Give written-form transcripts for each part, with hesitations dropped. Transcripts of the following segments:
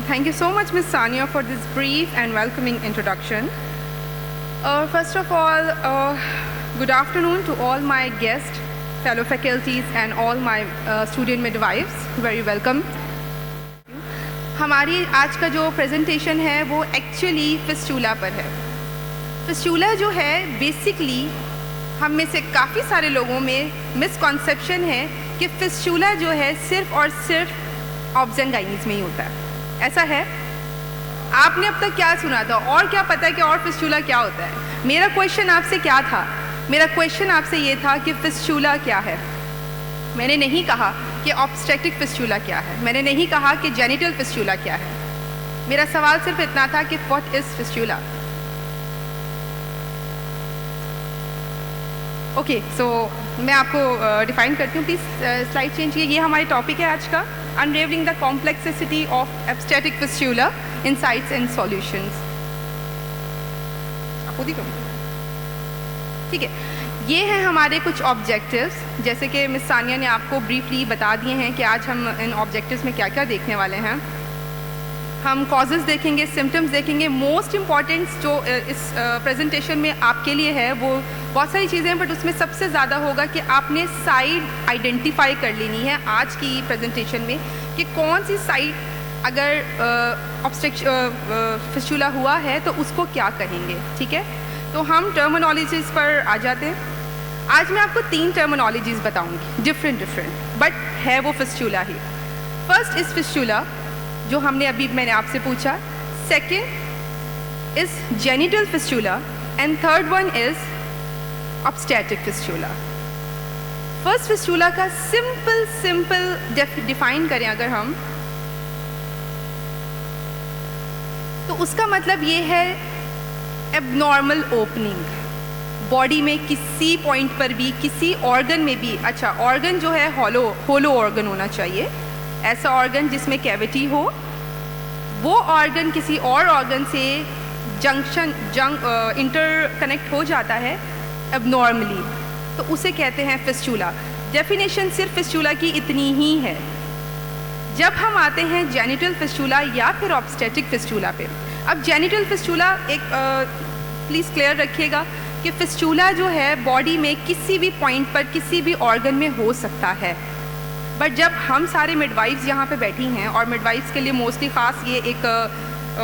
Thank you so much, Ms. Sania, for this brief and welcoming introduction. First of all, good afternoon to all my guests, fellow faculties, and all my student midwives. Very welcome. हमारी आज का जो presentation है वो actually fistula पर है. Fistula जो है basically हम में से काफ़ी सारे लोगों में मिसकॉन्सेप्शन है कि फिस्टूला जो है सिर्फ और सिर्फ ऑब्जेंगाइनिस में ही होता है. ऐसा है? आपने अब तक क्या सुना था और क्या पता है कि और फिस्टूला क्या होता है? मेरा क्वेश्चन आपसे क्या था? मेरा क्वेश्चन आपसे ये था कि फिस्टूला क्या है. मैंने नहीं कहा कि ऑब्स्टेट्रिक फिस्टूला क्या है, मैंने नहीं कहा कि जेनिटल फिस्टूला क्या है. मेरा सवाल सिर्फ इतना था कि व्हाट इज़ फिस्टूला. ओके, सो मैं आपको डिफाइन करती हूँ. प्लीज़ स्लाइड चेंज कीजिए. ये हमारी टॉपिक है आज का, unravelling the complexity of obstetric fistula, insights and solutions. आप खुद ही करो. ठीक है, ये हैं हमारे कुछ ऑब्जेक्टिव्स, जैसे कि मिस सानिया ने आपको ब्रीफली बता दिए हैं कि आज हम इन ऑब्जेक्टिव्स में क्या क्या देखने वाले हैं. हम कॉजेज़ देखेंगे, सिम्टम्स देखेंगे. मोस्ट इम्पॉर्टेंट जो इस प्रेजेंटेशन में आपके लिए है वो बहुत सारी चीज़ें हैं, बट उसमें सबसे ज़्यादा होगा कि आपने साइड आइडेंटिफाई कर लेनी है आज की प्रेजेंटेशन में कि कौन सी साइड अगर फिस्टूला हुआ है तो उसको क्या कहेंगे. ठीक है, तो हम टर्मिनोलॉजीज़ पर आ जाते हैं. आज मैं आपको 3 टर्मिनोलॉजीज़ बताऊंगी, डिफरेंट बट है वो fistula he. First is fistula, जो हमने अभी मैंने आपसे पूछा. Second is genital fistula and third one is obstetric fistula. First fistula का सिंपल डिफाइन करें अगर हम, तो उसका मतलब ये है एबनॉर्मल ओपनिंग बॉडी में, किसी पॉइंट पर भी, किसी ऑर्गन में भी. अच्छा, ऑर्गन जो है होलो ऑर्गन होना चाहिए. ऐसा ऑर्गन जिसमें कैविटी हो, वो ऑर्गन किसी और ऑर्गन से इंटरकनेक्ट हो जाता है एबनॉर्मली, तो उसे कहते हैं फिस्टूला. डेफिनेशन सिर्फ फिस्टूला की इतनी ही है. जब हम आते हैं जेनिटल फिस्टूला या फिर ऑब्स्टेट्रिक फिस्टूला पे, अब जेनिटल फिस्टूला एक प्लीज़ क्लियर रखिएगा कि फिस्टूला जो है बॉडी में किसी भी पॉइंट पर, किसी भी ऑर्गन में हो सकता है. बट जब हम सारे मिडवाइफ्स यहाँ पे बैठी हैं, और मिडवाइफ्स के लिए मोस्टली ख़ास ये एक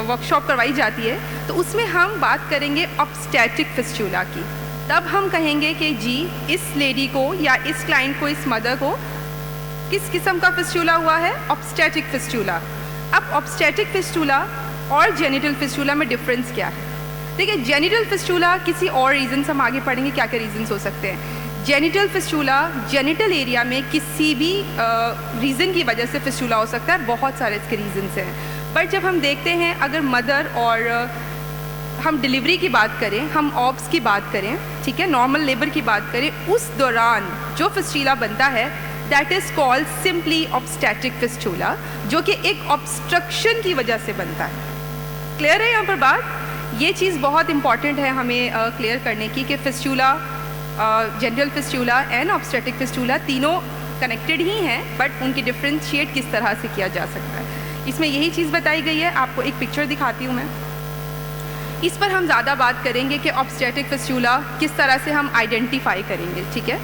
वर्कशॉप करवाई जाती है, तो उसमें हम बात करेंगे ऑब्स्टेट्रिक फिस्टूला की. तब हम कहेंगे कि जी इस लेडी को या इस क्लाइंट को, इस मदर को किस किस्म का फिस्टूला हुआ है, ऑब्स्टेट्रिक फिस्टूला. अब ऑब्स्टेट्रिक फिस्टूला और जेनिटल फिस्टूला में डिफरेंस क्या है? देखिए, जेनिटल फिस्टूला किसी और रीज़न से हम आगे पढ़ेंगे क्या क्या रीजंस हो सकते हैं. जेनिटल फिस्टूला जेनिटल एरिया में किसी भी रीज़न की वजह से फिस्टूला हो सकता है. बहुत सारे इसके रीजंस हैं. बट जब हम देखते हैं, अगर मदर और हम डिलीवरी की बात करें, हम ऑब्स की बात करें, ठीक है, नॉर्मल लेबर की बात करें, उस दौरान जो फिस्टूला बनता है that is called simply obstetric fistula, जो कि एक ऑब्स्ट्रक्शन की वजह से बनता है. क्लियर है यहाँ पर बात? ये चीज़ बहुत इंपॉर्टेंट है हमें क्लियर करने की कि fistula, genital fistula and obstetric fistula तीनों कनेक्टेड ही हैं, बट उनकी डिफ्रेंशिएट किस तरह से किया जा सकता है, इसमें यही चीज़ बताई गई है. आपको एक पिक्चर दिखाती हूँ मैं. इस पर हम ज़्यादा बात करेंगे कि ऑब्स्टेट्रिक फिस्टूला किस तरह से हम आइडेंटिफाई करेंगे. ठीक है,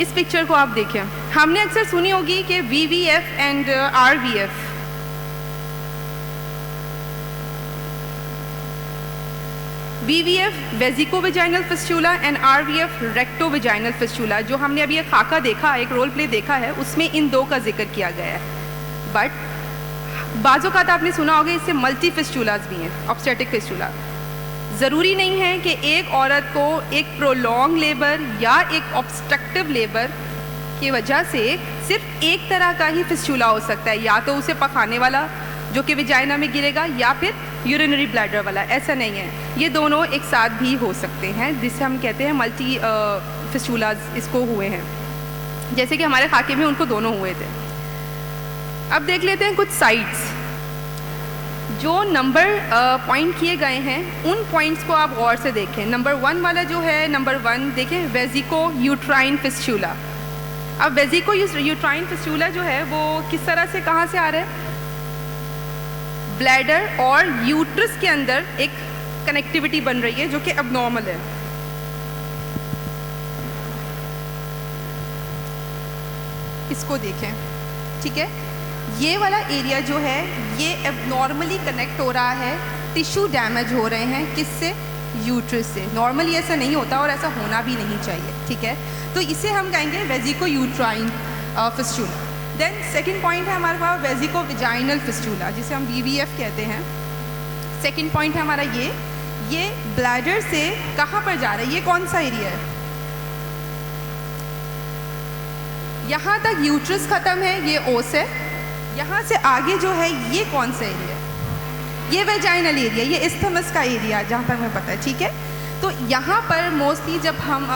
इस पिक्चर को आप देखें. हमने अक्सर सुनी होगी कि VVF and RVF. VVF vesicovaginal fistula and RVF rectovaginal fistula. जो हमने अभी एक खाका देखा, एक रोल प्ले देखा है, उसमें इन दो का जिक्र किया गया है. बट बाज़ोकात आपने सुना होगा इससे मल्टी फिस्टूलाज भी हैं, ऑब्स्टेट्रिक फिस्टूला. ज़रूरी नहीं है कि एक औरत को एक प्रोलॉन्ग लेबर या एक ऑब्स्ट्रक्टिव लेबर की वजह से सिर्फ एक तरह का ही फिस्टूला हो सकता है, या तो उसे पखाने वाला जो कि विजाइना में गिरेगा, या फिर यूरिनरी ब्लैडर वाला. ऐसा नहीं है, ये दोनों एक साथ भी हो सकते हैं, जिसे हम कहते हैं मल्टी फिस्टूलाज इसको हुए हैं. जैसे कि हमारे खाके में उनको दोनों हुए थे. अब देख लेते हैं कुछ साइट्स जो नंबर पॉइंट किए गए हैं. उन पॉइंट्स को आप गौर से देखें. नंबर 1 वाला जो है, नंबर 1 देखें, वेजिको यूट्राइन फिस्टूला. अब वेजिको यूट्राइन फिस्टूला जो है वो किस तरह से, कहाँ से आ रहा है? ब्लैडर और यूट्रस के अंदर एक कनेक्टिविटी बन रही है जो कि एबनॉर्मल है। इसको देखें, ठीक है, ये वाला एरिया जो है ये एबनॉर्मली कनेक्ट हो रहा है, टिश्यू डैमेज हो रहे हैं, किससे? यूट्रस से। नॉर्मली ऐसा नहीं होता और ऐसा होना भी नहीं चाहिए, ठीक है। तो इसे हम कहेंगे vesico uterine fistula. Then second point है हमारे पास वेजिको विजाइनल फिस्टुला, जिसे हम VVF कहते हैं। सेकंड पॉइंट है हमारा ये ब्लैडर से कहाँ पर जा रहा है? ये कौन सा एरिया है? यहाँ तक यूट्रस ख़त्म है, ये ओस है। यहाँ से आगे जो है ये कौन सा एरिया है? ये वेजाइनल एरिया, ये इस्थमस का एरिया जहाँ तक मैं पता है, ठीक है। तो यहाँ पर मोस्टली जब हम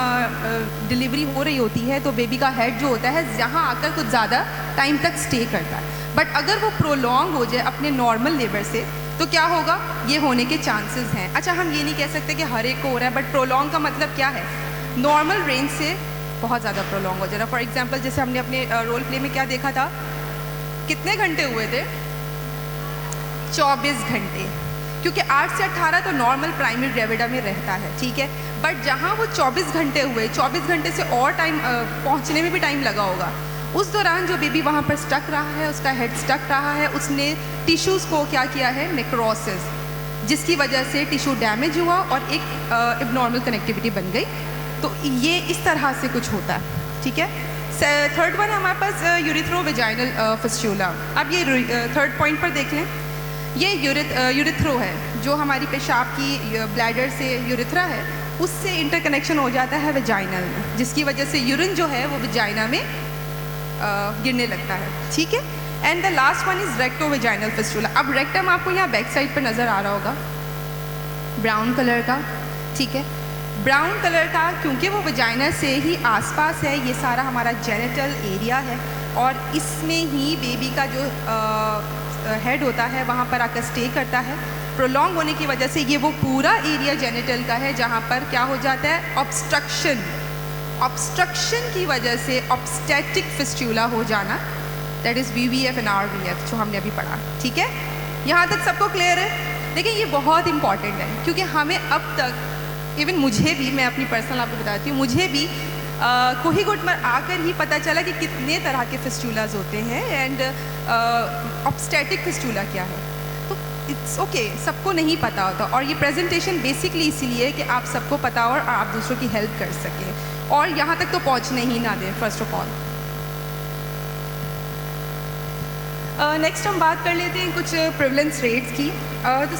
डिलीवरी हो रही होती है तो बेबी का हेड जो होता है यहाँ आकर कुछ ज़्यादा टाइम तक स्टे करता है। बट अगर वो प्रोलॉन्ग हो जाए अपने नॉर्मल लेबर से तो क्या होगा? ये होने के चांसेस हैं। अच्छा, हम ये नहीं कह सकते कि हर एक को हो रहा है, बट प्रोलॉन्ग का मतलब क्या है? नॉर्मल रेंज से बहुत ज़्यादा प्रोलॉन्ग हो जाएगा। फॉर एग्जाम्पल जैसे हमने अपने रोल प्ले में क्या देखा था, कितने घंटे हुए थे? 24 घंटे, क्योंकि 8 से 18 तो नॉर्मल प्राइमरी ग्रेविडा में रहता है, ठीक है। बट जहाँ वो 24 घंटे हुए, 24 घंटे से और टाइम पहुँचने में भी टाइम लगा होगा। उस दौरान जो बेबी वहाँ पर स्टक रहा है, उसका हेड स्टक रहा है, उसने टिश्यूज़ को क्या किया है? नेक्रोसिस, जिसकी वजह से टिश्यू डैमेज हुआ और एक एबनॉर्मल कनेक्टिविटी बन गई। तो ये इस तरह से कुछ होता है, ठीक है। थर्ड वन है हमारे पास यूरिथ्रो विजाइनल फिस्टुला। अब ये थर्ड पॉइंट पर देख लें, ये यूरिथ्रो है जो हमारी पेशाब की ब्लैडर से यूरिथ्रा है, उससे इंटरकनेक्शन हो जाता है विजाइनल में, जिसकी वजह से यूरिन जो है वो विजाइना में गिरने लगता है, ठीक है। And the last one is recto vaginal fistula. अब रेक्टम आपको यहाँ बैक साइड पर नज़र आ रहा होगा, ब्राउन कलर का, ठीक है। ब्राउन कलर का क्योंकि वो विजाइना से ही आसपास है, ये सारा हमारा जेनिटल एरिया है और इसमें ही बेबी का जो हेड होता है वहाँ पर आकर स्टे करता है। प्रोलॉन्ग होने की वजह से ये वो पूरा एरिया जेनिटल का है जहाँ पर क्या हो जाता है? ऑब्स्ट्रक्शन। ऑब्स्ट्रक्शन की वजह से ऑब्स्टेटिक फिस्टुला हो जाना, that is VVF and RVF जो हमने अभी पढ़ा, ठीक है। यहाँ तक सबको क्लियर है? देखिए ये बहुत इंपॉर्टेंट है क्योंकि हमें अब तक, इवन मुझे भी, मैं अपनी पर्सनल आपको बताती हूँ, मुझे भी कोहिगुट में आकर ही पता चला कि कितने तरह के फिस्टुलाज होते हैं एंड ऑब्स्टेटिक फिस्टुला क्या है। तो इट्स ओके, सबको नहीं पता होता और ये प्रेजेंटेशन बेसिकली इसीलिए कि आप सबको पता हो और आप दूसरों की हेल्प कर सकें और यहाँ तक तो पहुँचने ही ना दें, फर्स्ट ऑफ ऑल। नेक्स्ट हम बात कर लेते हैं कुछ प्रिवलेंस रेट्स की। तो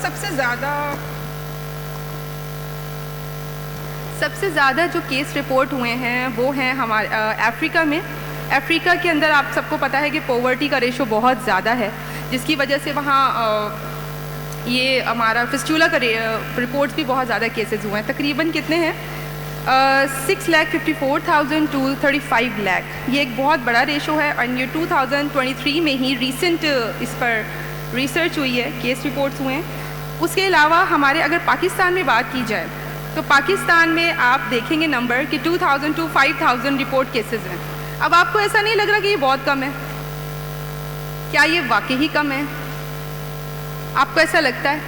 सबसे ज़्यादा जो केस रिपोर्ट हुए हैं वो हैं हमारे अफ्रीका में। अफ्रीका के अंदर आप सबको पता है कि पॉवर्टी का रेशो बहुत ज़्यादा है, जिसकी वजह से वहाँ ये हमारा फिस्टुला का रिपोर्ट्स भी बहुत ज़्यादा केसेस हुए हैं। तकरीबन कितने हैं? 6,54,000 to 35 लाख। ये एक बहुत बड़ा रेशो है और ये 2023 में ही रिसेंट इस पर रिसर्च हुई है, केस रिपोर्ट्स हुए हैं। उसके अलावा हमारे अगर पाकिस्तान में बात की जाए तो पाकिस्तान में आप देखेंगे नंबर कि 2,000 to 5,000 रिपोर्ट केसेस हैं। अब आपको ऐसा नहीं लग रहा कि ये बहुत कम है? क्या ये वाकई ही कम है? आपको ऐसा लगता है?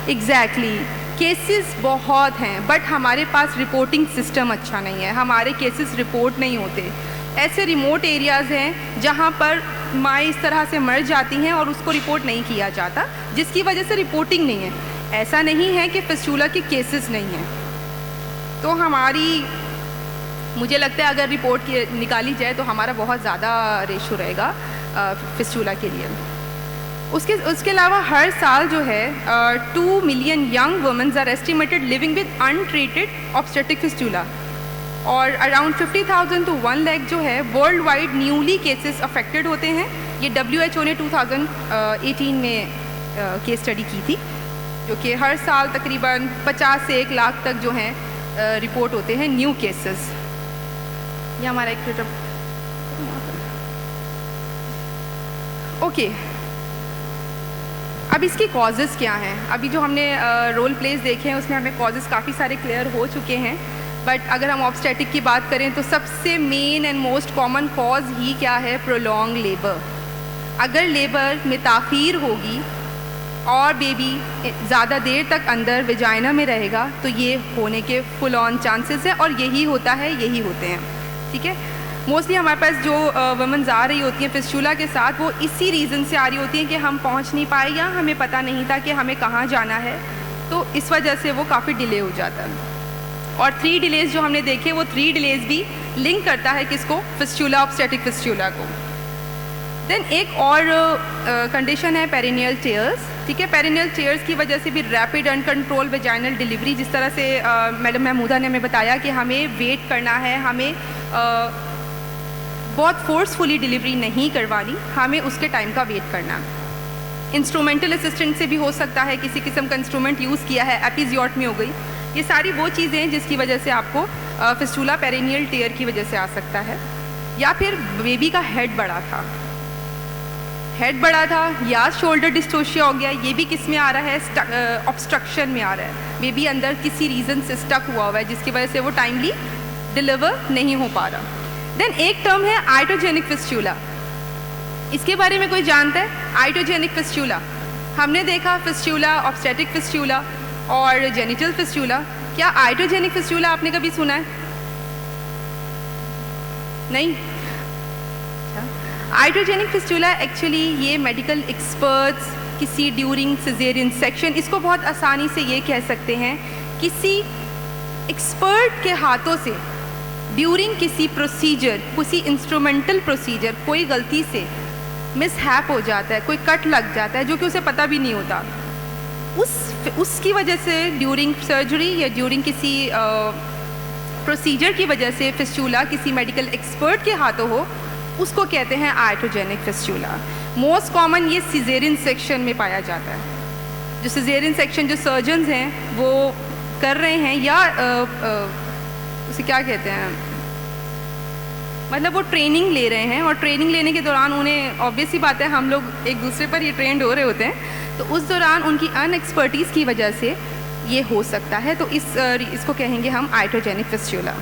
एग्जैक्टली, केसेस बहुत हैं बट हमारे पास रिपोर्टिंग सिस्टम अच्छा नहीं है, हमारे केसेस रिपोर्ट नहीं होते। ऐसे रिमोट एरियाज़ हैं जहाँ पर माँ इस तरह से मर जाती हैं और उसको रिपोर्ट नहीं किया जाता, जिसकी वजह से रिपोर्टिंग नहीं है। ऐसा नहीं है कि फिस्टुला के केसेस नहीं हैं। तो हमारी, मुझे लगता है अगर रिपोर्ट निकाली जाए तो हमारा बहुत ज़्यादा रेशो रहेगा फिस्टुला के लिए। उसके अलावा हर साल जो है 2 million young womens are estimated living with untreated obstetric fistula और अराउंड 50,000 to 1 लाख जो है world wide newly cases affected होते हैं। ये WHO ने 2018 में केस स्टडी की थी, जो कि हर साल तकरीबन 50 से 1 लाख तक जो हैं रिपोर्ट होते हैं न्यू केसेस। ये हमारा एक ओके। अब इसकी कॉजेज़ क्या हैं? अभी जो हमने रोल प्लेस देखे हैं उसमें हमें कॉजेज़ काफ़ी सारे क्लियर हो चुके हैं, बट अगर हम ऑब्स्टेटिक की बात करें तो सबसे main and most common cause ही क्या है? Prolong labour. अगर लेबर में ताख़ीर होगी और बेबी ज़्यादा देर तक अंदर वेजाइना में रहेगा तो ये होने के फुल ऑन चांसेस हैं, और यही होता है, यही होते हैं। ठीक है, मोस्टली हमारे पास जो वुमेन्स आ रही होती हैं फिस्टूला के साथ, वो इसी रीज़न से आ रही होती हैं कि हम पहुंच नहीं पाए या हमें पता नहीं था कि हमें कहाँ जाना है, तो इस वजह से वो काफ़ी डिले हो जाता है। और 3 डिलेज़ जो हमने देखे, वो 3 डिलेज़ भी लिंक करता है किसको, फिस्टूला, ऑब्स्टेटिक फिस्टूला को। देन एक और कंडीशन है पेरिनियल टेयर्स। ठीक है, पेरिनियल टेयर्स की वजह से भी रैपिड अनकंट्रोल वेजाइनल डिलीवरी, जिस तरह से मैडम महमूदा ने हमें बताया कि हमें वेट करना है, हमें बहुत फोर्सफुली डिलीवरी नहीं करवानी, हमें उसके टाइम का वेट करना। इंस्ट्रूमेंटल असिस्टेंट से भी हो सकता है, किसी किस्म का इंस्ट्रूमेंट यूज़ किया है, एपिजियोटमी हो गई, ये सारी वो चीज़ें हैं जिसकी वजह से आपको फिस्टूला पेरिनियल टेयर की वजह से आ सकता है। या फिर बेबी का हेड बड़ा था, हेड बड़ा था, या शोल्डर डिस्टोशिया हो गया, ये भी किस में आ रहा है, ऑब्स्ट्रक्शन में आ रहा है, बेबी अंदर किसी रीज़न से स्टक हुआ है जिसकी वजह से वो टाइमली डिलीवर नहीं हो पा रहा। देन एक टर्म है आइटोजेनिक फिस्टूला, इसके बारे में कोई जानता है? आइटोजेनिक फिस्टूला हमने देखा, फिस्टूला, ऑब्स्टेटिक फिस्टूला और जेनिटल फिस्टूला। क्या आइटोजेनिक फिस्टूला आपने कभी सुना है? नहीं। आइटोजेनिक फिस्टूला एक्चुअली ये मेडिकल एक्सपर्ट्स किसी ड्यूरिंग सिजेरियन सेक्शन, इसको बहुत आसानी से ये कह सकते हैं, किसी एक्सपर्ट के हाथों से ड्यूरिंग किसी प्रोसीजर, किसी इंस्ट्रूमेंटल प्रोसीजर कोई गलती से मिसहैप हो जाता है, कोई कट लग जाता है जो कि उसे पता भी नहीं होता, उसकी वजह से ड्यूरिंग सर्जरी या ड्यूरिंग किसी प्रोसीजर की वजह से फिस्टूला किसी मेडिकल एक्सपर्ट के हाथों हो, उसको कहते हैं आइटोजेनिक फिस्टूला। मोस्ट कॉमन ये सिजेरियन सेक्शन में पाया जाता है। जो सिजेरियन सेक्शन जो सर्जन्स हैं वो कर रहे हैं, या उसे क्या कहते हैं, मतलब वो ट्रेनिंग ले रहे हैं, और ट्रेनिंग लेने के दौरान उन्हें ऑब्वियस ही बात है, हम लोग एक दूसरे पर ये ट्रेंड हो रहे होते हैं, तो उस दौरान उनकी अनएक्सपर्टीज़ की वजह से ये हो सकता है, तो इसको कहेंगे हम आइटोजेनिक फिस्टूला।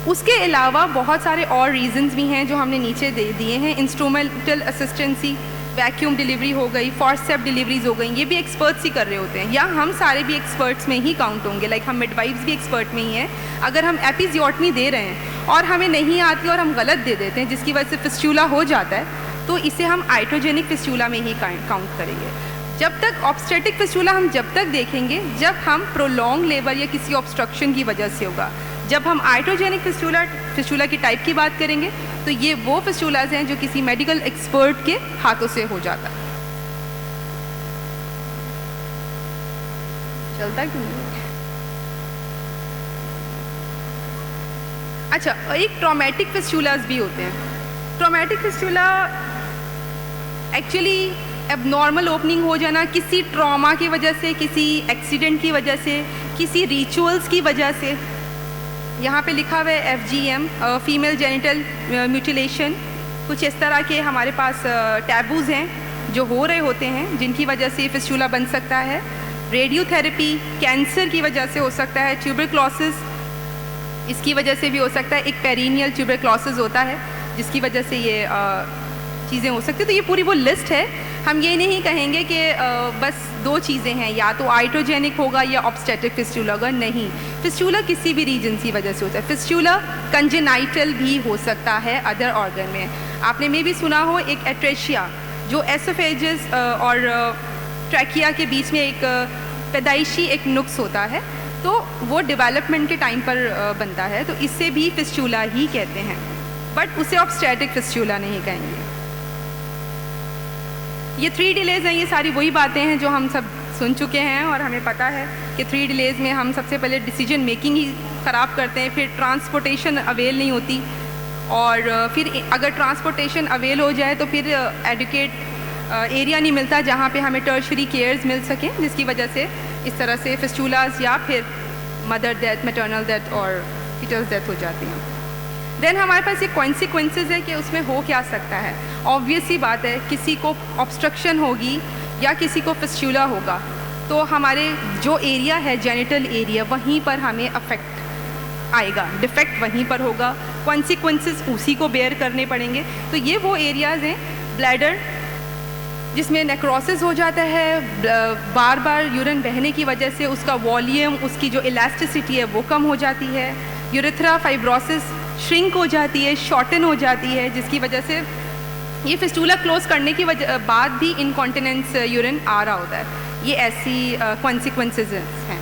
उसके अलावा बहुत सारे और रीजंस भी हैं जो हमने नीचे दे दिए हैं। इंस्ट्रूमेंटल असिस्टेंसी, वैक्यूम डिलीवरी हो गई, फॉर्सेप डिलीवरीज हो गई, ये भी एक्सपर्ट्स ही कर रहे होते हैं, या हम सारे भी एक्सपर्ट्स में ही काउंट होंगे। लाइक हम मिडवाइफ्स भी एक्सपर्ट में ही हैं। अगर हम एपिजियोटमी दे रहे हैं और हमें नहीं आती और हम गलत दे देते हैं जिसकी वजह से फिस्टूला हो जाता है, तो इसे हम आइटोजेनिक फिस्टूला में ही काउंट करेंगे। जब तक ऑब्स्टेटिक फिस्टूला हम जब तक देखेंगे जब हम प्रोलॉन्ग लेबर या किसी ऑब्स्ट्रक्शन की वजह से होगा। जब हम आइटोजेनिक फिस्टूला की टाइप की बात करेंगे तो ये वो फिस्टूलाज हैं जो किसी मेडिकल एक्सपर्ट के हाथों से हो जाता है। चलता क्यों नहीं? अच्छा, एक ट्रॉमेटिक फिस्टूलाज भी होते हैं। Traumatic fistula actually abnormal opening हो जाना किसी ट्रॉमा की वजह से, किसी एक्सीडेंट की वजह से, किसी रिचुअल्स की वजह से। यहाँ पे लिखा हुआ है FGM, फीमेल जेनिटल म्यूटिलेशन। कुछ इस तरह के हमारे पास टैबूज़ हैं जो हो रहे होते हैं जिनकी वजह से फिस्टूला बन सकता है। रेडियोथेरेपी, कैंसर की वजह से हो सकता है। ट्यूबरक्लोसिस, इसकी वजह से भी हो सकता है। एक पेरिनियल ट्यूबरक्लोसिस होता है जिसकी वजह से ये चीज़ें हो सकती है। तो ये पूरी वो लिस्ट है। हम ये नहीं कहेंगे कि बस दो चीज़ें हैं, या तो आइटोजेनिक होगा या ऑब्स्टेटिक फिस्टूला होगा। नहीं, फिस्टूला किसी भी रीजन की वजह से होता है। फिस्टूला कंजेनाइटल भी हो सकता है अदर ऑर्गन में। आपने में भी सुना हो एक एट्रेशिया जो एसोफेजिस और ट्रैकिया के बीच में एक पैदाइशी एक नुक्स होता है, तो वो डेवलपमेंट के टाइम पर बनता है, तो इससे भी फिस्टूला ही कहते हैं, बट उसे ऑब्स्टेटिक फिस्टूला नहीं कहेंगे। ये 3 डिलेज़ हैं, ये सारी वही बातें हैं जो हम सब सुन चुके हैं और हमें पता है कि 3 डिलेज़ में हम सबसे पहले डिसीजन मेकिंग ही ख़राब करते हैं, फिर ट्रांसपोर्टेशन अवेल नहीं होती, और फिर अगर ट्रांसपोर्टेशन अवेल हो जाए तो फिर एडुकेट एरिया नहीं मिलता जहाँ पे हमें टर्शरी केयर्स मिल सकें, जिसकी वजह से इस तरह से फिस्टूलाज या फिर मदर डेथ, मैटरनल डेथ और फीटल डेथ हो जाती हैं। देन हमारे पास ये कॉन्सिक्वेंसेस है कि उसमें हो क्या सकता है। ऑब्वियस ही बात है, किसी को ऑब्स्ट्रक्शन होगी या किसी को फिस्टूला होगा तो हमारे जो एरिया है जेनिटल एरिया, वहीं पर हमें अफेक्ट आएगा, डिफेक्ट वहीं पर होगा, कॉन्सिक्वेंसेस उसी को बेयर करने पड़ेंगे। तो ये वो एरियाज़ हैं ब्लैडर जिसमें नेक्रोसिस हो जाता है, बार बार यूरिन बहने की वजह से उसका वॉल्यूम, उसकी जो इलास्टिसिटी है वो कम हो जाती है। यूरेथ्रा फाइब्रोसिस श्रिंक हो जाती है, शॉर्टन हो जाती है, जिसकी वजह से ये फिस्टूला क्लोज करने की बाद भी इनकॉन्टिनेंस यूरिन आ रहा होता है। ये ऐसी कॉन्सिक्वेंसेज हैं।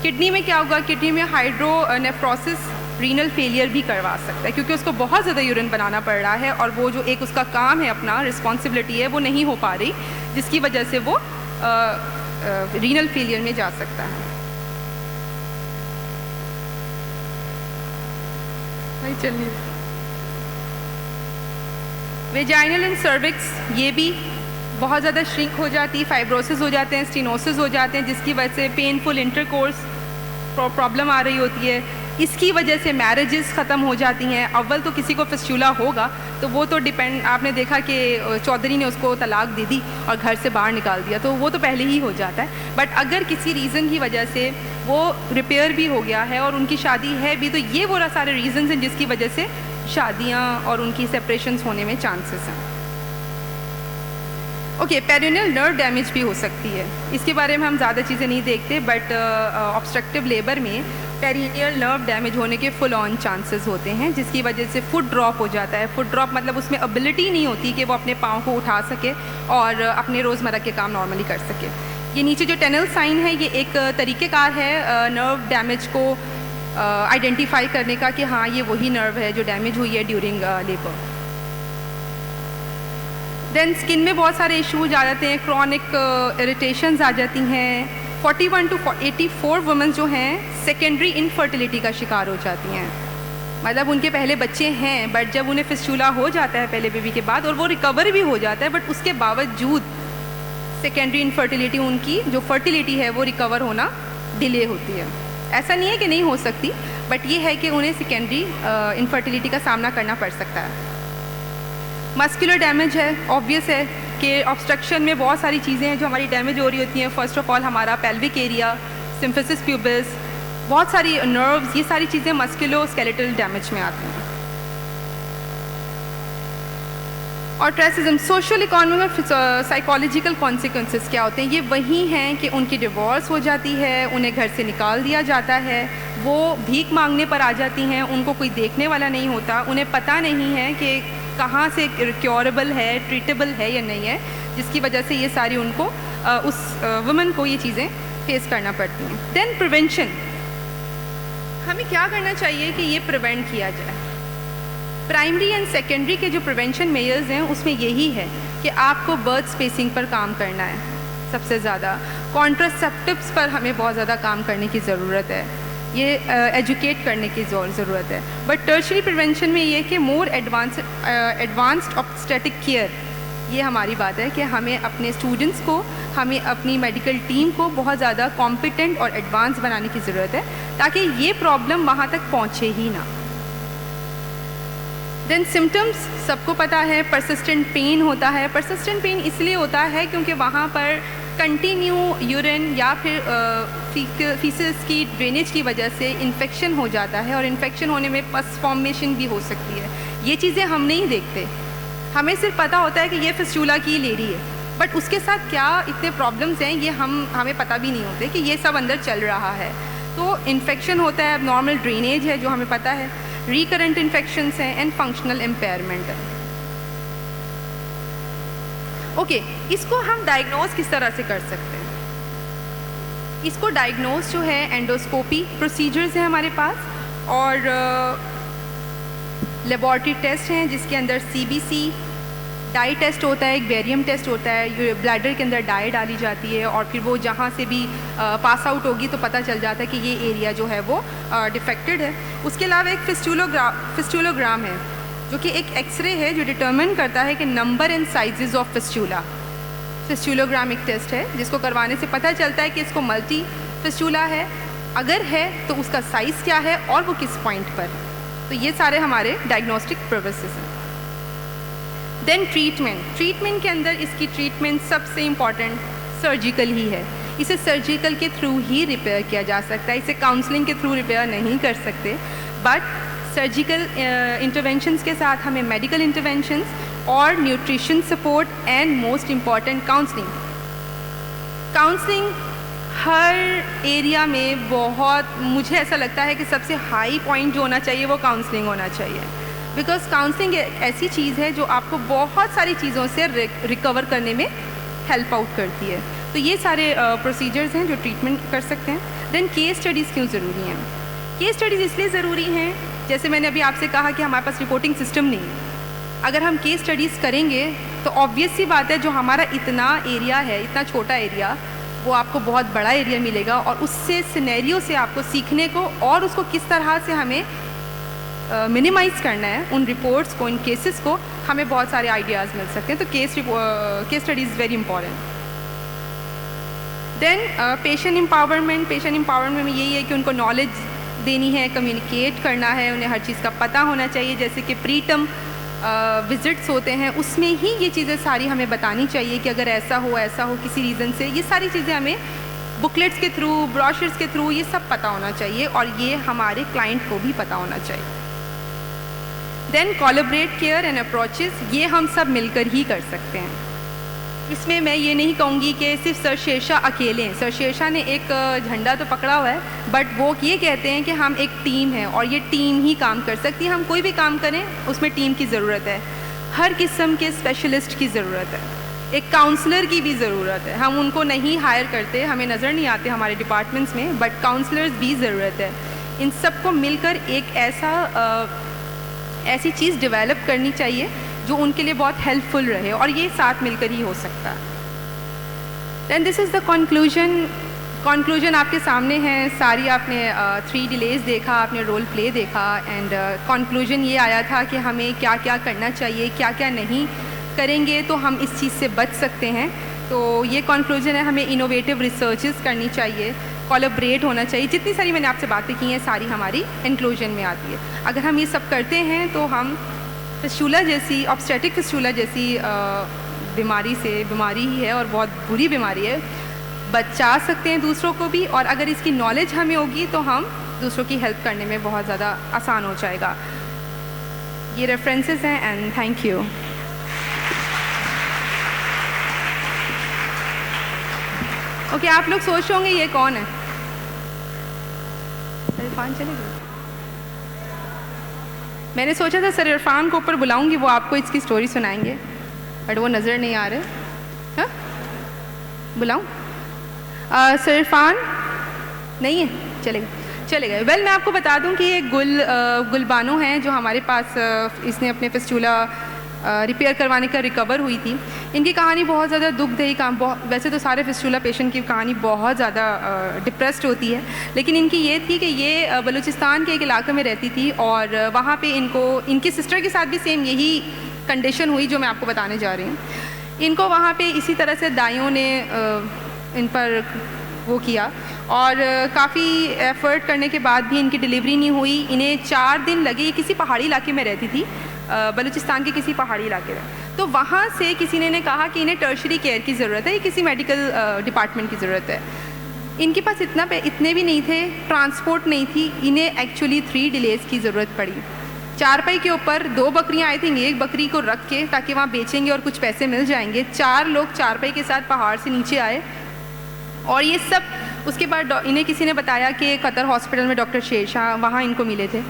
किडनी में क्या होगा, किडनी में हाइड्रोनेफ्रोसिस रीनल फेलियर भी करवा सकता है, क्योंकि उसको बहुत ज़्यादा यूरिन बनाना पड़ रहा है और वो जो एक उसका काम है, अपना रिस्पॉन्सिबिलिटी है, वो नहीं हो पा रही, जिसकी वजह से वो रीनल फेलियर में जा सकता है। चलिए, वेजाइनल एंड सर्विक्स ये भी बहुत ज़्यादा श्रिंक हो जाती है, फाइब्रोसिस हो जाते हैं, स्टेनोसिस हो जाते हैं, जिसकी वजह से पेनफुल इंटरकोर्स प्रॉब्लम आ रही होती है। इसकी वजह से मैरिजेस ख़त्म हो जाती हैं। अव्वल तो किसी को फिस्टूला होगा तो वो तो डिपेंड, आपने देखा कि चौधरी ने उसको तलाक दे दी और घर से बाहर निकाल दिया, तो वो तो पहले ही हो जाता है। बट अगर किसी रीज़न की वजह से वो रिपेयर भी हो गया है और उनकी शादी है भी, तो ये वो सारे रीज़न्स हैं जिसकी वजह से शादियाँ और उनकी सेपरेशंस होने में चांसेस हैं। ओके, पेरिनियल नर्व डैमेज भी हो सकती है। इसके बारे में हम ज़्यादा चीज़ें नहीं देखते, बट ऑब्स्ट्रक्टिव लेबर में पेरिनियल नर्व डैमेज होने के फुल ऑन चांसेस होते हैं, जिसकी वजह से फुट ड्रॉप हो जाता है। फुट ड्रॉप मतलब उसमें एबिलिटी नहीं होती कि वो अपने पाँव को उठा सके और अपने रोज़मर्रा के काम नॉर्मली कर सके। ये नीचे जो टनल साइन है, ये एक तरीक़ेकार है नर्व डैमेज को आइडेंटिफाई करने का कि हाँ ये वही नर्व है जो डैमेज हुई है ड्यूरिंग लेबर। देन स्किन में बहुत सारे इश्यूज आ जाते हैं, क्रॉनिक इरिटेशंस आ जाती हैं। 41 to 84 वुमेन जो हैं सेकेंडरी इनफर्टिलिटी का शिकार हो जाती हैं, मतलब उनके पहले बच्चे हैं बट जब उन्हें फिस्टूला हो जाता है पहले बेबी के बाद, और वो रिकवर भी हो जाता है, बट उसके बावजूद सेकेंडरी इनफर्टिलिटी, उनकी जो फर्टिलिटी है वो रिकवर होना डिले होती है। ऐसा नहीं है कि नहीं हो सकती, बट ये है कि उन्हें सेकेंडरी इनफर्टिलिटी का सामना करना पड़ सकता है। मस्कुलर डैमेज है, ऑब्वियस है कि ऑब्स्ट्रक्शन में बहुत सारी चीज़ें हैं जो हमारी डैमेज हो रही होती हैं। फर्स्ट ऑफ ऑल हमारा पेल्विक एरिया, सिम्फिसिस प्यूबिस, बहुत सारी नर्व्स, ये सारी चीज़ें मस्कुलो स्केलेटल डैमेज में आती हैं। और ट्रेसिज्म, सोशल, इकोनॉमिक और साइकोलॉजिकल कॉन्सिक्वेंसेस क्या होते हैं? ये वही हैं कि उनकी डिवोर्स हो जाती है, उन्हें घर से निकाल दिया जाता है, वो भीख मांगने पर आ जाती हैं, उनको कोई देखने वाला नहीं होता, उन्हें पता नहीं है कि कहाँ से क्योरेबल है, ट्रीटेबल है या नहीं है, जिसकी वजह से ये सारी उनको उस वुमेन को ये चीज़ें फेस करना पड़ती हैं। देन प्रिवेंशन, हमें क्या करना चाहिए कि ये प्रिवेंट किया जाए। प्राइमरी एंड सेकेंडरी के जो प्रिवेंशन मेजर्स हैं उसमें यही है कि आपको बर्थ स्पेसिंग पर काम करना है सबसे ज़्यादा। कॉन्ट्रासेप्टिव्स पर हमें बहुत ज़्यादा काम करने की ज़रूरत है, ये एजुकेट करने की ज़रूरत है। बट टर्शरी प्रिवेंशन में ये कि मोर एडवांस्ड ऑब्स्टेटिक केयर, ये हमारी बात है कि हमें अपने स्टूडेंट्स को, हमें अपनी मेडिकल टीम को बहुत ज़्यादा कॉम्पिटेंट और एडवांस बनाने की ज़रूरत है ताकि ये प्रॉब्लम वहाँ तक पहुँचे ही ना। देन सिम्टम्स, सबको पता है परसिस्टेंट पेन होता है। परसिस्टेंट पेन इसलिए होता है क्योंकि वहाँ पर कंटिन्यू यूरिन या फिर फीसिस की ड्रेनेज की वजह से इन्फेक्शन हो जाता है, और इन्फेक्शन होने में पस फॉर्मेशन भी हो सकती है। ये चीज़ें हम नहीं देखते, हमें सिर्फ पता होता है कि ये फिस्टूला की लेडी है, बट उसके साथ क्या इतने प्रॉब्लम्स हैं ये हमें पता भी नहीं होते कि ये सब अंदर चल रहा है। तो इन्फेक्शन होता है, नॉर्मल ड्रेनेज है जो हमें पता है, रिकरेंट इन्फेक्शंस हैं एंड फंक्शनल इम्पेयरमेंट है। ओके, इसको हम डायग्नोज किस तरह से कर सकते हैं? इसको डायग्नोज जो है एंडोस्कोपी प्रोसीजर्स हैं हमारे पास, और लेबॉर्ट्री टेस्ट हैं जिसके अंदर CBC, डाई टेस्ट होता है, एक बेरियम टेस्ट होता है, ब्लैडर के अंदर डाई डाली जाती है और फिर वो जहाँ से भी पास आउट होगी तो पता चल जाता है कि ये एरिया जो है वो डिफेक्टेड है। उसके अलावा एक फिस्टूलोग्राम है जो कि एक एक्सरे है जो डिटरमिन करता है कि number and sizes of fistula. Fistulogram एक टेस्ट है जिसको करवाने से पता चलता है कि इसको मल्टी फिस्टूला है, अगर है तो उसका साइज़ क्या है और वो किस पॉइंट पर। तो ये सारे हमारे डायग्नोस्टिक प्रोसेस हैं। देन ट्रीटमेंट के अंदर इसकी ट्रीटमेंट सबसे इम्पॉर्टेंट सर्जिकल ही है। इसे सर्जिकल के थ्रू ही रिपेयर किया जा सकता है, इसे काउंसलिंग के थ्रू रिपेयर नहीं कर सकते। बट सर्जिकल इंटरवेंशंस के साथ हमें मेडिकल इंटरवेंशंस और nutrition support and most important counselling. Counselling her area में बहुत, मुझे ऐसा लगता है कि सबसे हाई पॉइंट जो होना चाहिए वो काउंसलिंग होना चाहिए, बिकॉज काउंसलिंग ऐसी चीज़ है जो आपको बहुत सारी चीज़ों से रिकवर करने में हेल्प आउट करती है। तो ये सारे प्रोसीजर्स हैं जो ट्रीटमेंट कर सकते हैं। देन केस स्टडीज़ क्यों ज़रूरी हैं? केस स्टडीज़ इसलिए ज़रूरी हैं, जैसे मैंने अभी आपसे कहा कि हमारे पास रिपोर्टिंग सिस्टम नहीं है। अगर हम केस स्टडीज़ करेंगे तो ऑब्वियस सी बात है, जो हमारा इतना एरिया है, इतना छोटा एरिया, वो आपको बहुत बड़ा एरिया मिलेगा और उससे सिनेरियो से आपको सीखने को और उसको किस तरह से हमें मिनिमाइज़ करना है, उन रिपोर्ट्स को, इन केसेस को, हमें बहुत सारे आइडियाज़ मिल सकते हैं। तो case study is very important. Then patient empowerment में यही है कि उनको नॉलेज देनी है, कम्युनिकेट करना है, उन्हें हर चीज़ का पता होना चाहिए। जैसे कि प्रीटर्म विजिट्स होते हैं, उसमें ही ये चीज़ें सारी हमें बतानी चाहिए कि अगर ऐसा हो किसी रीज़न से, ये सारी चीज़ें हमें बुकलेट्स के थ्रू, ब्रोशर्स के थ्रू ये सब पता होना चाहिए और ये हमारे क्लाइंट को भी पता होना चाहिए। Then collaborate care and approaches, ये हम सब मिलकर ही कर सकते हैं। इसमें मैं ये नहीं कहूँगी कि सिर्फ सर शेरशाह अकेले हैं। सर शेरशाह ने एक झंडा तो पकड़ा हुआ है, बट वो ये कहते हैं कि हम एक टीम है और ये टीम ही काम कर सकती है। हम कोई भी काम करें उसमें टीम की ज़रूरत है, हर किस्म के स्पेशलिस्ट की ज़रूरत है, एक काउंसलर की भी ज़रूरत है। हम उनको नहीं हायर करते, हमें नज़र नहीं आते हमारे डिपार्टमेंट्स में, बट काउंसलर्स भी ज़रूरत है। इन सबको मिलकर एक ऐसी चीज़ डेवलप करनी चाहिए जो उनके लिए बहुत हेल्पफुल रहे, और ये साथ मिलकर ही हो सकता है। Then this is the conclusion आपके सामने है। सारी आपने 3 डिलेज देखा, आपने रोल प्ले देखा, एंड कंक्लूजन ये आया था कि हमें क्या क्या करना चाहिए, क्या क्या नहीं करेंगे तो हम इस चीज़ से बच सकते हैं। तो ये कंक्लूजन है, हमें इनोवेटिव रिसर्चेस करनी चाहिए, कोलैबोरेट होना चाहिए। जितनी सारी मैंने आपसे बातें की हैं सारी हमारी इंक्लूजन में आती है। अगर हम ये सब करते हैं तो हम फिस्टूला जैसी, ऑब्स्टेट्रिक फिस्टूला जैसी बीमारी ही है और बहुत बुरी बीमारी है, बचा सकते हैं दूसरों को भी, और अगर इसकी नॉलेज हमें होगी तो हम दूसरों की हेल्प करने में बहुत ज़्यादा आसान हो जाएगा। ये रेफरेंसेस हैं, एंड थैंक यू। ओके, आप लोग सोच होंगे ये कौन है? इरफान चले गए। मैंने सोचा था सर इरफान को ऊपर बुलाऊंगी, वो आपको इसकी स्टोरी सुनाएंगे, बट वो नज़र नहीं आ रहे। हाँ, बुलाऊं? सर इरफान नहीं है, चले गए। वेल, मैं आपको बता दूं कि ये गुलबानो हैं जो हमारे पास, इसने अपने फिस्टूला रिपेयर करवाने का रिकवर हुई थी। इनकी कहानी बहुत ज़्यादा दुखदायी वैसे तो सारे फिस्टूला पेशेंट की कहानी बहुत ज़्यादा डिप्रेस्ड होती है, लेकिन इनकी ये थी कि ये बलूचिस्तान के एक इलाके में रहती थी और वहाँ पे इनकी सिस्टर के साथ भी सेम यही कंडीशन हुई जो मैं आपको बताने जा रही हूँ। इनको वहाँ पे इसी तरह से दाइयों ने इन पर वो किया और काफ़ी एफ़र्ट करने के बाद भी इनकी डिलीवरी नहीं हुई। इन्हें 4 दिन लगे। ये किसी पहाड़ी इलाके में रहती थी, बलूचिस्तान के किसी पहाड़ी इलाके में। तो वहाँ से किसी ने कहा कि इन्हें टर्शरी केयर की ज़रूरत है, ये किसी मेडिकल डिपार्टमेंट की ज़रूरत है। इनके पास इतने भी नहीं थे, ट्रांसपोर्ट नहीं थी, इन्हें एक्चुअली 3 डिलेज़ की ज़रूरत पड़ी। चारपाई के ऊपर 2 बकरियाँ आई थी, एक बकरी को रख के ताकि वहाँ बेचेंगे और कुछ पैसे मिल जाएंगे। 4 लोग चारपाई के साथ पहाड़ से नीचे आए और ये सब, उसके बाद इन्हें किसी ने बताया कि कतर हॉस्पिटल में डॉक्टर शेरशाह, वहाँ इनको मिले थे।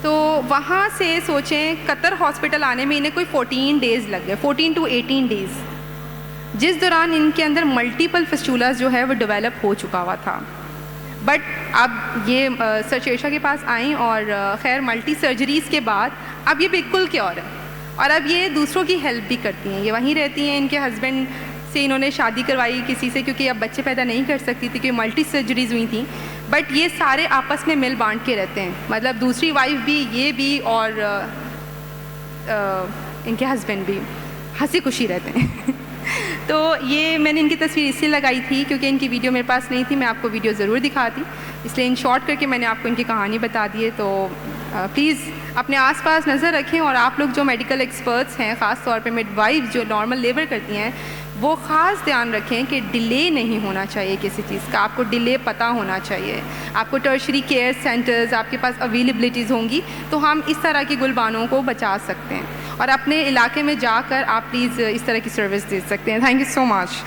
तो वहाँ से सोचें, कतर हॉस्पिटल आने में इन्हें कोई 14 डेज़ लग गए, 14 to 18 डेज़, जिस दौरान इनके अंदर मल्टीपल फिस्टूलास जो है वो डेवलप हो चुका हुआ था। बट अब ये सर शेरशाह के पास आई और खैर मल्टी सर्जरीज़ के बाद अब ये बिल्कुल क्योर है और अब ये दूसरों की हेल्प भी करती हैं। ये वहीं रहती हैं, इनके हस्बैंड से इन्होंने शादी करवाई किसी से, क्योंकि अब बच्चे पैदा नहीं कर सकती थी, क्योंकि मल्टी सर्जरीज़ हुई थी। बट ये सारे आपस में मिल बांट के रहते हैं, मतलब दूसरी वाइफ भी, ये भी और इनके हस्बैंड भी हंसी खुशी रहते हैं। तो ये मैंने इनकी तस्वीर इसलिए लगाई थी क्योंकि इनकी वीडियो मेरे पास नहीं थी, मैं आपको वीडियो ज़रूर दिखाती, इसलिए इन शॉर्ट करके मैंने आपको इनकी कहानी बता दी है। तो प्लीज़ अपने आसपास नज़र रखें और आप लोग जो मेडिकल एक्सपर्ट्स हैं, ख़ास तौर पे मिडवाइफ जो नॉर्मल लेबर करती हैं, वो ख़ास ध्यान रखें कि डिले नहीं होना चाहिए किसी चीज़ का, आपको डिले पता होना चाहिए। आपको टर्शरी केयर सेंटर्स आपके पास अवेलेबिलिटीज़ होंगी तो हम इस तरह की गुलबानों को बचा सकते हैं और अपने इलाके में जाकर आप प्लीज़ इस तरह की सर्विस दे सकते हैं। Thank you so much.